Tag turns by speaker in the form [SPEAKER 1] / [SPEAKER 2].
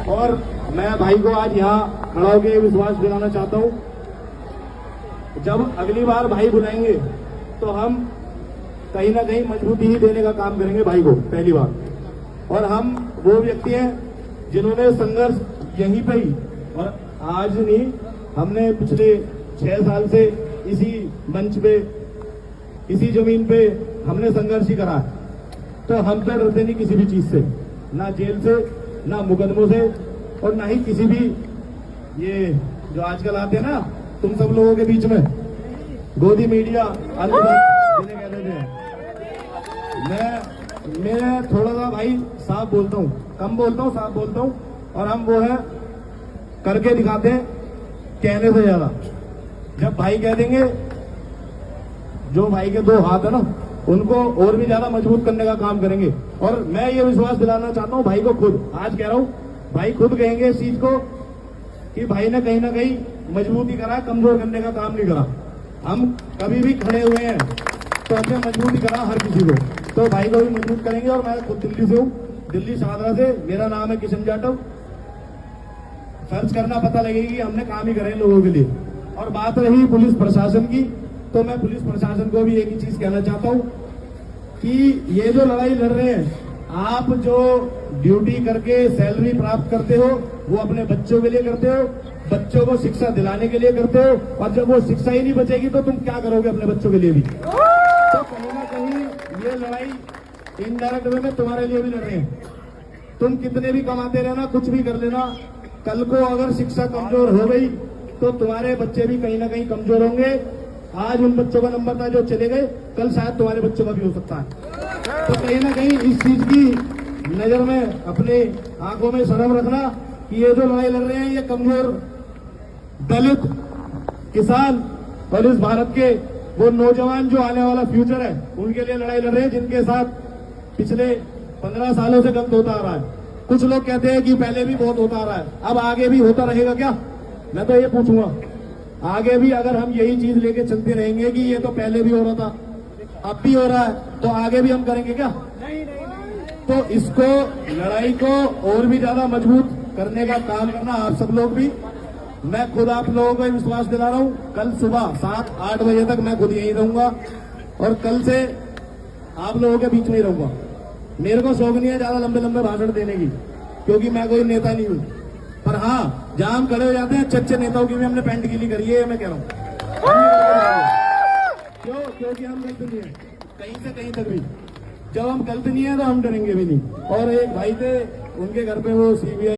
[SPEAKER 1] और मैं भाई को आज यहाँ खड़ा होकर विश्वास दिलाना चाहता हूँ, जब अगली बार भाई बुलाएंगे तो हम कहीं ना कहीं मजबूती ही देने का काम करेंगे भाई को पहली बार। और हम वो व्यक्ति हैं जिन्होंने संघर्ष यहीं पे ही, और आज नहीं, हमने पिछले 6 साल से इसी मंच पे, इसी जमीन पे हमने संघर्ष ही करा है। तो हम पे डरते नहीं किसी भी चीज से, ना जेल से, ना मुकदमों से, और ना ही किसी भी ये जो आजकल आते हैं ना तुम सब लोगों के बीच में गोदी मीडिया जिन्हें कहते थे। मैं थोड़ा सा भाई साफ बोलता हूँ, कम बोलता हूँ, साफ बोलता हूँ, और हम वो है करके दिखाते हैं कहने से ज्यादा। जब भाई कह देंगे, जो भाई के 2 हाथ है ना, उनको और भी ज्यादा मजबूत करने का काम करेंगे। और मैं ये विश्वास दिलाना चाहता हूँ भाई को, खुद आज कह रहा हूँ, भाई खुद कहेंगे इस चीज को कि भाई ने कहीं ना कहीं मजबूती करा, कमजोर करने का काम नहीं करा। हम कभी भी खड़े हुए हैं तो हमने मजबूती करा हर किसी को, तो भाई को भी मजबूत करेंगे। और मैं खुद दिल्ली से हूँ, दिल्ली शाहदरा से, मेरा नाम है किशन जाटव। सर्च करना पता लगेगी कि हमने काम ही करे लोगों के लिए। और बात रही पुलिस प्रशासन की, तो मैं पुलिस प्रशासन को भी एक ही चीज कहना चाहता हूँ कि ये जो लड़ाई लड़ रहे हैं, आप जो ड्यूटी करके सैलरी प्राप्त करते हो वो अपने बच्चों के लिए करते हो, बच्चों को शिक्षा दिलाने के लिए करते हो। और जब वो शिक्षा ही नहीं बचेगी तो तुम क्या करोगे अपने बच्चों के लिए भी? तो कहीं ना कहीं ये लड़ाई इनडायरेक्ट वे में तुम्हारे लिए भी लड़ रहे हैं। तुम कितने भी कमाते रहना, कुछ भी कर लेना, कल को अगर शिक्षा कमजोर हो गई तो तुम्हारे बच्चे भी कहीं ना कहीं कमजोर होंगे। आज उन बच्चों का नंबर था जो चले गए, कल शायद तुम्हारे बच्चों का भी हो सकता है। तो कहीं ना कहीं इस चीज की नजर में, अपने आंखों में शर्म रखना कि ये जो लड़ाई लड़ रहे हैं ये कमजोर दलित, किसान और इस भारत के वो नौजवान जो आने वाला फ्यूचर है उनके लिए लड़ाई लड़ रहे हैं, जिनके साथ पिछले 15 सालों से गलत होता आ रहा है। कुछ लोग कहते हैं कि पहले भी बहुत होता आ रहा है, अब आगे भी होता रहेगा क्या? मैं तो ये पूछूंगा, आगे भी अगर हम यही चीज लेके चलते रहेंगे कि ये तो पहले भी हो रहा था, अब भी हो रहा है, तो आगे भी हम करेंगे क्या? तो इसको, लड़ाई को और भी ज्यादा मजबूत करने का काम करना आप सब लोग भी। मैं खुद आप लोगों को विश्वास दिला रहा हूँ, कल सुबह 7-8 बजे तक मैं खुद यहीं रहूंगा और कल से आप लोगों के बीच में ही रहूंगा। मेरे को शौक नहीं है ज्यादा लंबे लंबे भाषण देने की, क्योंकि मैं कोई नेता नहीं हूँ। पर हाँ, जहां हम खड़े हो जाते हैं, अच्छे नेताओं की भी हमने पैंट गीली करी है, मैं कह रहा हूँ। क्यों? क्योंकि हम गलत नहीं है कहीं से कहीं तक भी। जब हम गलत नहीं है तो हम डरेंगे भी नहीं। और एक भाई थे, उनके घर पे वो CBI